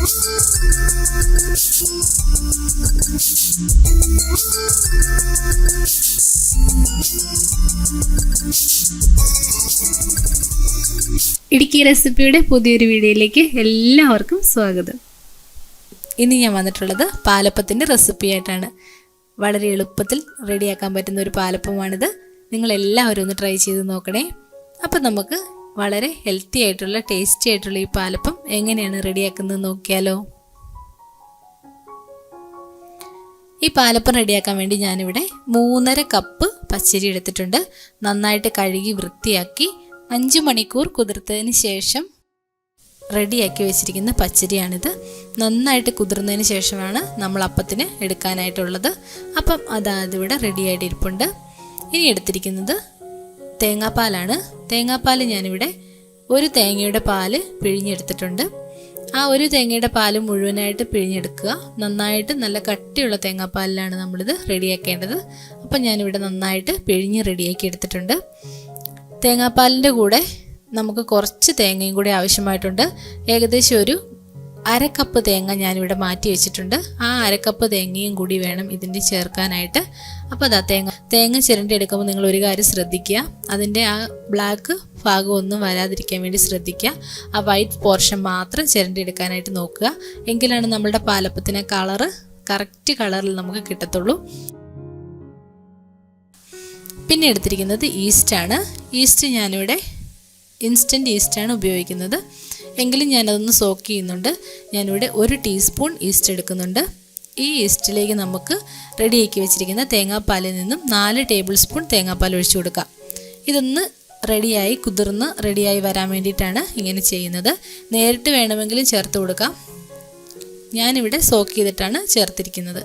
ഇടുക്കി റെസിപ്പിയുടെ പുതിയൊരു വീഡിയോയിലേക്ക് എല്ലാവർക്കും സ്വാഗതം. ഇന്ന് ഞാൻ വന്നിട്ടുള്ളത് പാലപ്പത്തിൻ്റെ റെസിപ്പി ആയിട്ടാണ്. വളരെ എളുപ്പത്തിൽ റെഡിയാക്കാൻ പറ്റുന്ന ഒരു പാലപ്പമാണിത്. നിങ്ങളെല്ലാവരും ഒന്ന് ട്രൈ ചെയ്ത് നോക്കണേ. അപ്പം നമുക്ക് വളരെ ഹെൽത്തി ആയിട്ടുള്ള ടേസ്റ്റി ആയിട്ടുള്ള ഈ പാലപ്പം എങ്ങനെയാണ് റെഡിയാക്കുന്നത് നോക്കിയാലോ. ഈ പാലപ്പം റെഡിയാക്കാൻ വേണ്ടി ഞാനിവിടെ 3.5 കപ്പ് പച്ചരി എടുത്തിട്ടുണ്ട്. നന്നായിട്ട് കഴുകി വൃത്തിയാക്കി 5 മണിക്കൂർ കുതിർത്തതിന് ശേഷം റെഡിയാക്കി വെച്ചിരിക്കുന്ന പച്ചരിയാണിത്. നന്നായിട്ട് കുതിർന്നതിന് ശേഷമാണ് നമ്മൾ അപ്പത്തിന് എടുക്കാനായിട്ടുള്ളത്. അപ്പം അതിവിടെ റെഡിയായിട്ട് ഇരിപ്പുണ്ട്. ഇനി എടുത്തിരിക്കുന്നത് തേങ്ങാപ്പാലാണ്. തേങ്ങാപ്പാൽ ഞാനിവിടെ 1 തേങ്ങയുടെ പാല് പിഴിഞ്ഞെടുത്തിട്ടുണ്ട്. ആ 1 തേങ്ങയുടെ പാല് മുഴുവനായിട്ട് പിഴിഞ്ഞെടുക്കുക. നന്നായിട്ട് നല്ല കട്ടിയുള്ള തേങ്ങാപ്പാലിലാണ് നമ്മളിത് റെഡിയാക്കേണ്ടത്. അപ്പം ഞാനിവിടെ നന്നായിട്ട് പിഴിഞ്ഞ് റെഡിയാക്കി എടുത്തിട്ടുണ്ട്. തേങ്ങാപ്പാലിൻ്റെ കൂടെ നമുക്ക് കുറച്ച് തേങ്ങയും കൂടി ആവശ്യമായിട്ടുണ്ട്. ഏകദേശം ഒരു 1/2 കപ്പ് തേങ്ങ ഞാനിവിടെ മാറ്റി വെച്ചിട്ടുണ്ട്. ആ 1/2 കപ്പ് തേങ്ങയും കൂടി വേണം ഇതിൻ്റെ ചേർക്കാനായിട്ട്. അപ്പോൾ തേങ്ങ ചിരണ്ടി എടുക്കുമ്പോൾ നിങ്ങൾ ഒരു കാര്യം ശ്രദ്ധിക്കുക, അതിൻ്റെ ആ ബ്ലാക്ക് ഭാഗം ഒന്നും വരാതിരിക്കാൻ വേണ്ടി ശ്രദ്ധിക്കുക. ആ വൈറ്റ് പോർഷൻ മാത്രം ചിരണ്ടി എടുക്കാനായിട്ട് നോക്കുക. എങ്കിലാണ് നമ്മളുടെ പാലപ്പത്തിന് കറക്റ്റ് കളറിൽ നമുക്ക് കിട്ടത്തുള്ളൂ. പിന്നെ എടുത്തിരിക്കുന്നത് ഈസ്റ്റാണ്. ഈസ്റ്റ് ഞാനിവിടെ ഇൻസ്റ്റൻറ്റ് ഈസ്റ്റാണ് ഉപയോഗിക്കുന്നത്. എങ്കിലും ഞാനതൊന്ന് സോക്ക് ചെയ്യുന്നുണ്ട്. ഞാനിവിടെ 1 ടീസ്പൂൺ ഈസ്റ്റ് എടുക്കുന്നുണ്ട്. ഈ ഈസ്റ്റിലേക്ക് നമുക്ക് റെഡിയാക്കി വെച്ചിരിക്കുന്ന തേങ്ങാപ്പാലിൽ നിന്നും 4 ടേബിൾ സ്പൂൺ തേങ്ങാപ്പാൽ ഒഴിച്ചു കൊടുക്കാം. ഇതൊന്ന് കുതിർന്ന് റെഡിയായി വരാൻ വേണ്ടിയിട്ടാണ് ഇങ്ങനെ ചെയ്യുന്നത്. നേരിട്ട് വേണമെങ്കിലും ചേർത്ത് കൊടുക്കാം. ഞാനിവിടെ സോക്ക് ചെയ്തിട്ടാണ് ചേർത്തിരിക്കുന്നത്.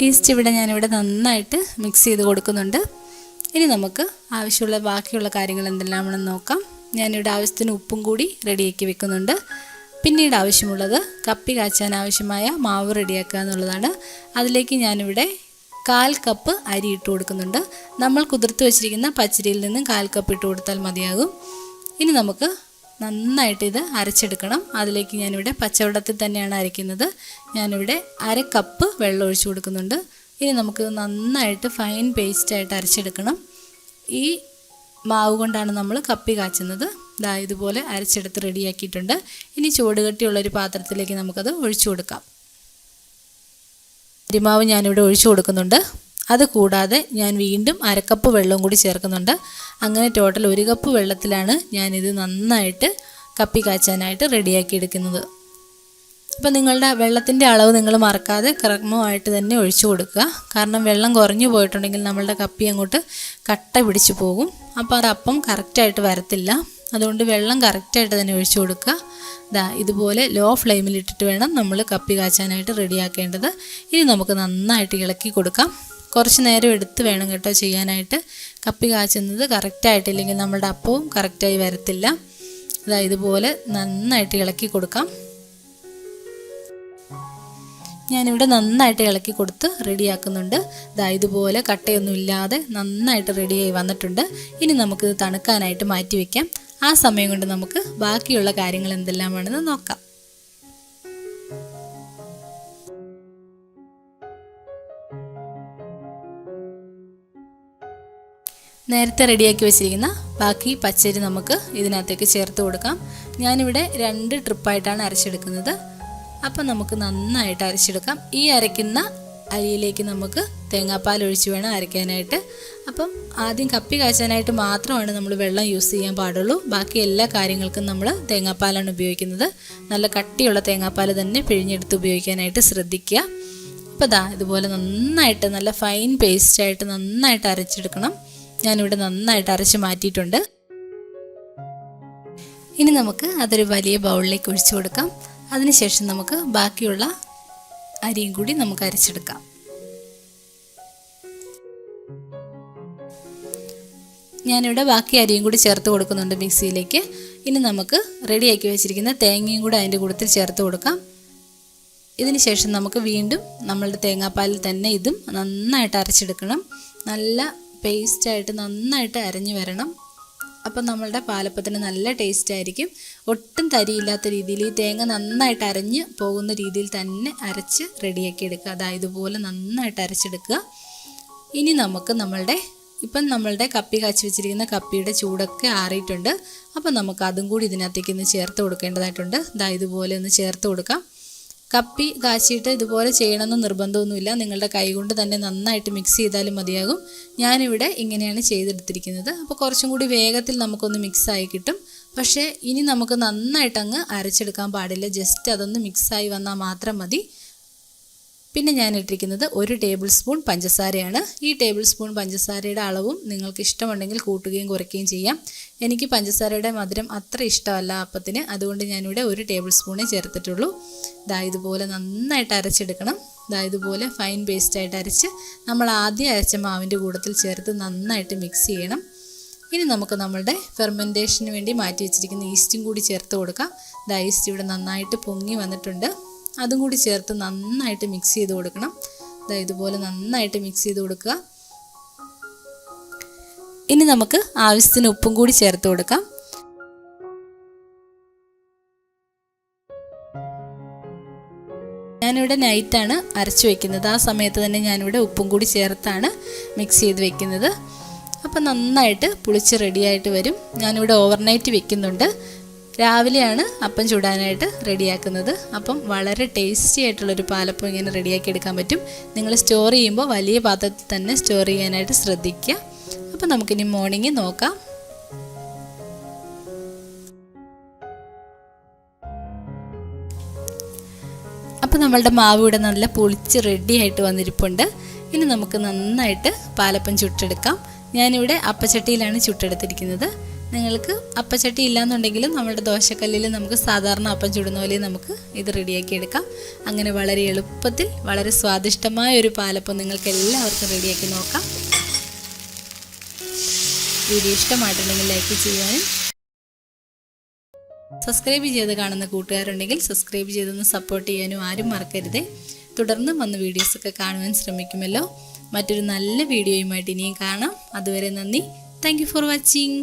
ഈസ്റ്റ് ഇവിടെ ഞാനിവിടെ നന്നായിട്ട് മിക്സ് ചെയ്ത് കൊടുക്കുന്നുണ്ട്. ഇനി നമുക്ക് ആവശ്യമുള്ള ബാക്കിയുള്ള കാര്യങ്ങൾ എന്തെല്ലാമാണെന്ന് നോക്കാം. ഞാനിവിടെ ആവശ്യത്തിന് ഉപ്പും കൂടി റെഡിയാക്കി വെക്കുന്നുണ്ട്. പിന്നീട് ആവശ്യമുള്ളത് കപ്പി കാച്ചാൻ ആവശ്യമായ മാവ് റെഡിയാക്കുക എന്നുള്ളതാണ്. അതിലേക്ക് ഞാനിവിടെ 1/4 കപ്പ് അരി ഇട്ട് കൊടുക്കുന്നുണ്ട്. നമ്മൾ കുതിർത്ത് വെച്ചിരിക്കുന്ന പച്ചരിയിൽ നിന്നും 1/4 കപ്പ് ഇട്ട് കൊടുത്താൽ മതിയാകും. ഇനി നമുക്ക് നന്നായിട്ട് ഇത് അരച്ചെടുക്കണം. അതിലേക്ക് ഞാനിവിടെ പച്ചവെള്ളത്തിൽ തന്നെയാണ് അരയ്ക്കുന്നത്. ഞാനിവിടെ 1/2 കപ്പ് വെള്ളം ഒഴിച്ചു കൊടുക്കുന്നുണ്ട്. ഇനി നമുക്ക് നന്നായിട്ട് ഫൈൻ പേസ്റ്റായിട്ട് അരച്ചെടുക്കണം. ഈ മാവ് കൊണ്ടാണ് നമ്മൾ കപ്പി കാച്ചുന്നത്. ഇതുപോലെ അരച്ചെടുത്ത് റെഡിയാക്കിയിട്ടുണ്ട്. ഇനി ചൂടുകട്ടിയുള്ളൊരു പാത്രത്തിലേക്ക് നമുക്കത് ഒഴിച്ചു കൊടുക്കാം. അരിമാവ് ഞാനിവിടെ ഒഴിച്ചു കൊടുക്കുന്നുണ്ട്. അതുകൂടാതെ ഞാൻ വീണ്ടും 1/2 കപ്പ് വെള്ളവും കൂടി ചേർക്കുന്നുണ്ട്. അങ്ങനെ ടോട്ടൽ 1 കപ്പ് വെള്ളത്തിലാണ് ഞാനിത് നന്നായിട്ട് കപ്പി കാച്ചാനായിട്ട് റെഡിയാക്കി എടുക്കുന്നത്. അപ്പോൾ നിങ്ങളുടെ വെള്ളത്തിൻ്റെ അളവ് നിങ്ങൾ മറക്കാതെ ക്രമമായിട്ട് തന്നെ ഒഴിച്ചു കൊടുക്കുക. കാരണം വെള്ളം കുറഞ്ഞു പോയിട്ടുണ്ടെങ്കിൽ നമ്മളുടെ കപ്പി അങ്ങോട്ട് കട്ട പിടിച്ചു പോകും. അപ്പോൾ അത് അപ്പം കറക്റ്റായിട്ട് വരത്തില്ല. അതുകൊണ്ട് വെള്ളം കറക്റ്റായിട്ട് തന്നെ ഒഴിച്ചു കൊടുക്കുക. ഇതുപോലെ ലോ ഫ്ലെയിമിലിട്ടിട്ട് വേണം നമ്മൾ കപ്പി കാച്ചാനായിട്ട് റെഡിയാക്കേണ്ടത്. ഇനി നമുക്ക് നന്നായിട്ട് ഇളക്കി കൊടുക്കാം. കുറച്ച് നേരം എടുത്ത് വേണം കേട്ടോ ചെയ്യാനായിട്ട്. കപ്പി കാച്ചുന്നത് കറക്റ്റായിട്ടില്ലെങ്കിൽ നമ്മളുടെ അപ്പവും കറക്റ്റായി വരത്തില്ല. ഇതുപോലെ നന്നായിട്ട് ഇളക്കി കൊടുക്കാം. ഞാനിവിടെ നന്നായിട്ട് ഇളക്കി കൊടുത്ത് റെഡിയാക്കുന്നുണ്ട്. ഇതുപോലെ കട്ടയൊന്നും ഇല്ലാതെ നന്നായിട്ട് റെഡിയായി വന്നിട്ടുണ്ട്. ഇനി നമുക്കിത് തണുക്കാനായിട്ട് മാറ്റി വയ്ക്കാം. ആ സമയം കൊണ്ട് നമുക്ക് ബാക്കിയുള്ള കാര്യങ്ങൾ എന്തെല്ലാമാണെന്ന് നോക്കാം. നേരത്തെ റെഡിയാക്കി വെച്ചിരിക്കുന്ന ബാക്കി പച്ചരി നമുക്ക് ഇതിനകത്തേക്ക് ചേർത്ത് കൊടുക്കാം. ഞാനിവിടെ 2 ട്രിപ്പായിട്ടാണ് അരച്ചെടുക്കുന്നത്. അപ്പം നമുക്ക് നന്നായിട്ട് അരച്ചെടുക്കാം. ഈ അരയ്ക്കുന്ന അരിയിലേക്ക് നമുക്ക് തേങ്ങാപ്പാൽ ഒഴിച്ച് വേണം അരയ്ക്കാനായിട്ട്. അപ്പം ആദ്യം കപ്പി കാച്ചാനായിട്ട് മാത്രമാണ് നമ്മൾ വെള്ളം യൂസ് ചെയ്യാൻ പാടുള്ളൂ. ബാക്കി എല്ലാ കാര്യങ്ങൾക്കും നമ്മൾ തേങ്ങാപ്പാലാണ് ഉപയോഗിക്കുന്നത്. നല്ല കട്ടിയുള്ള തേങ്ങാപ്പാൽ തന്നെ പിഴിഞ്ഞെടുത്ത് ഉപയോഗിക്കാനായിട്ട് ശ്രദ്ധിക്കുക. അപ്പോൾ ഇതുപോലെ നന്നായിട്ട് നല്ല ഫൈൻ പേസ്റ്റായിട്ട് നന്നായിട്ട് അരച്ചെടുക്കണം. ഞാനിവിടെ നന്നായിട്ട് അരച്ച് മാറ്റിയിട്ടുണ്ട്. ഇനി നമുക്ക് അതൊരു വലിയ ബൗളിലേക്ക് ഒഴിച്ചു കൊടുക്കാം. അതിനുശേഷം നമുക്ക് ബാക്കിയുള്ള അരിയും കൂടി നമുക്ക് അരച്ചെടുക്കാം. ഞാനിവിടെ ബാക്കി അരിയും കൂടി ചേർത്ത് കൊടുക്കുന്നുണ്ട് മിക്സിയിലേക്ക്. ഇനി നമുക്ക് റെഡിയാക്കി വെച്ചിരിക്കുന്ന തേങ്ങയും കൂടി അതിൻ്റെ കൂട്ടത്തിൽ ചേർത്ത് കൊടുക്കാം. ഇതിന് ശേഷം നമുക്ക് വീണ്ടും നമ്മളുടെ തേങ്ങാപ്പാലിൽ തന്നെ ഇതും നന്നായിട്ട് അരച്ചെടുക്കണം. നല്ല പേസ്റ്റായിട്ട് നന്നായിട്ട് അരഞ്ഞു വരണം. അപ്പം നമ്മളുടെ പാലപ്പത്തിന് നല്ല ടേസ്റ്റ് ആയിരിക്കും. ഒട്ടും തരിയില്ലാത്ത രീതിയിൽ ഈ തേങ്ങ നന്നായിട്ട് അരഞ്ഞ് പോകുന്ന രീതിയിൽ തന്നെ അരച്ച് റെഡിയാക്കി എടുക്കുക. അതായത് ഇതുപോലെ നന്നായിട്ട് അരച്ചെടുക്കുക. ഇനി നമുക്ക് നമ്മളുടെ കപ്പി കാച്ചി വെച്ചിരിക്കുന്ന കപ്പിയുടെ ചൂടൊക്കെ ആറിയിട്ടുണ്ട്. അപ്പം നമുക്ക് അതും കൂടി ഇതിനകത്തേക്ക് ഒന്ന് ചേർത്ത് കൊടുക്കേണ്ടതായിട്ടുണ്ട്. ഇതുപോലെ ഒന്ന് ചേർത്ത് കൊടുക്കാം. കപ്പി കാച്ചിയിട്ട് ഇതുപോലെ ചെയ്യണമെന്ന് നിർബന്ധമൊന്നുമില്ല. നിങ്ങളുടെ കൈ കൊണ്ട് തന്നെ നന്നായിട്ട് മിക്സ് ചെയ്താലും മതിയാകും. ഞാനിവിടെ ഇങ്ങനെയാണ് ചെയ്തെടുത്തിരിക്കുന്നത്. അപ്പോൾ കുറച്ചും കൂടി വേഗത്തിൽ നമുക്കൊന്ന് മിക്സായി കിട്ടും. പക്ഷേ ഇനി നമുക്ക് നന്നായിട്ട് അങ്ങ് അരച്ചെടുക്കാൻ പാടില്ല. ജസ്റ്റ് അതൊന്ന് മിക്സായി വന്നാൽ മാത്രം മതി. പിന്നെ ഞാൻ ഇട്ടിരിക്കുന്നത് 1 ടേബിൾ സ്പൂൺ പഞ്ചസാരയാണ്. ഈ ടേബിൾ സ്പൂൺ പഞ്ചസാരയുടെ അളവും നിങ്ങൾക്ക് ഇഷ്ടമുണ്ടെങ്കിൽ കൂട്ടുകയും കുറയ്ക്കുകയും ചെയ്യാം. എനിക്ക് പഞ്ചസാരയുടെ മധുരം അത്ര ഇഷ്ടമല്ല അപ്പത്തിന്, അതുകൊണ്ട് ഞാനിവിടെ 1 ടേബിൾ സ്പൂണേ ചേർത്തിട്ടുള്ളൂ. ഇതുപോലെ നന്നായിട്ട് അരച്ചെടുക്കണം. ഇതുപോലെ ഫൈൻ പേസ്റ്റായിട്ട് അരച്ച് നമ്മൾ ആദ്യം അരച്ച മാവിൻ്റെ കൂട്ടത്തിൽ ചേർത്ത് നന്നായിട്ട് മിക്സ് ചെയ്യണം. ഇനി നമുക്ക് നമ്മളുടെ ഫെർമെൻറ്റേഷന് വേണ്ടി മാറ്റി വെച്ചിരിക്കുന്ന ഈസ്റ്റും കൂടി ചേർത്ത് കൊടുക്കാം. ഈസ്റ്റ് ഇവിടെ നന്നായിട്ട് പൊങ്ങി വന്നിട്ടുണ്ട്. അതും കൂടി ചേർത്ത് നന്നായിട്ട് മിക്സ് ചെയ്ത് കൊടുക്കണം. ഇതുപോലെ നന്നായിട്ട് മിക്സ് ചെയ്ത് കൊടുക്കുക. ഇനി നമുക്ക് ആവശ്യത്തിന് ഉപ്പും കൂടി ചേർത്ത് കൊടുക്കാം. ഞാനിവിടെ നൈറ്റാണ് അരച്ച് വയ്ക്കുന്നത്. ആ സമയത്ത് തന്നെ ഞാനിവിടെ ഉപ്പും കൂടി ചേർത്താണ് മിക്സ് ചെയ്ത് വെക്കുന്നത്. അപ്പം നന്നായിട്ട് പുളിച്ച് റെഡിയായിട്ട് വരും. ഞാനിവിടെ ഓവർനൈറ്റ് വെക്കുന്നുണ്ട്. രാവിലെയാണ് അപ്പം ചുടാനായിട്ട് റെഡിയാക്കുന്നത്. അപ്പം വളരെ ടേസ്റ്റി ആയിട്ടുള്ളൊരു പാലപ്പം ഇങ്ങനെ റെഡിയാക്കി എടുക്കാൻ പറ്റും. നിങ്ങൾ സ്റ്റോർ ചെയ്യുമ്പോൾ വലിയ പാത്രത്തിൽ തന്നെ സ്റ്റോർ ചെയ്യാനായിട്ട് ശ്രദ്ധിക്കുക. അപ്പം നമുക്കിനി മോർണിംഗ് നോക്കാം. അപ്പം നമ്മളുടെ മാവ് ഇവിടെ നല്ല പുളിച്ച് റെഡി ആയിട്ട് വന്നിരിപ്പുണ്ട്. ഇനി നമുക്ക് നന്നായിട്ട് പാലപ്പം ചുട്ടെടുക്കാം. ഞാനിവിടെ അപ്പച്ചട്ടിയിലാണ് ചുട്ടെടുത്തിരിക്കുന്നത്. നിങ്ങൾക്ക് അപ്പച്ചട്ടി ഇല്ലാന്നുണ്ടെങ്കിലും നമ്മുടെ ദോശക്കല്ലിൽ നമുക്ക് സാധാരണ അപ്പം ചുടുന്ന പോലെ നമുക്ക് ഇത് റെഡിയാക്കി എടുക്കാം. അങ്ങനെ വളരെ എളുപ്പത്തിൽ വളരെ സ്വാദിഷ്ടമായ ഒരു പാലപ്പം നിങ്ങൾക്ക് എല്ലാവർക്കും റെഡിയാക്കി നോക്കാം. വീഡിയോ ഇഷ്ടമായിട്ടുണ്ടെങ്കിൽ ലൈക്ക് ചെയ്യാനും സബ്സ്ക്രൈബ് ചെയ്ത് കാണുന്ന കൂട്ടുകാരുണ്ടെങ്കിൽ സബ്സ്ക്രൈബ് ചെയ്തൊന്ന് സപ്പോർട്ട് ചെയ്യാനും ആരും മറക്കരുതേ. തുടർന്ന് വന്ന വീഡിയോസൊക്കെ കാണുവാൻ ശ്രമിക്കുമല്ലോ. മറ്റൊരു നല്ല വീഡിയോയുമായിട്ട് ഇനിയും കാണാം. അതുവരെ നന്ദി. Thank you for watching.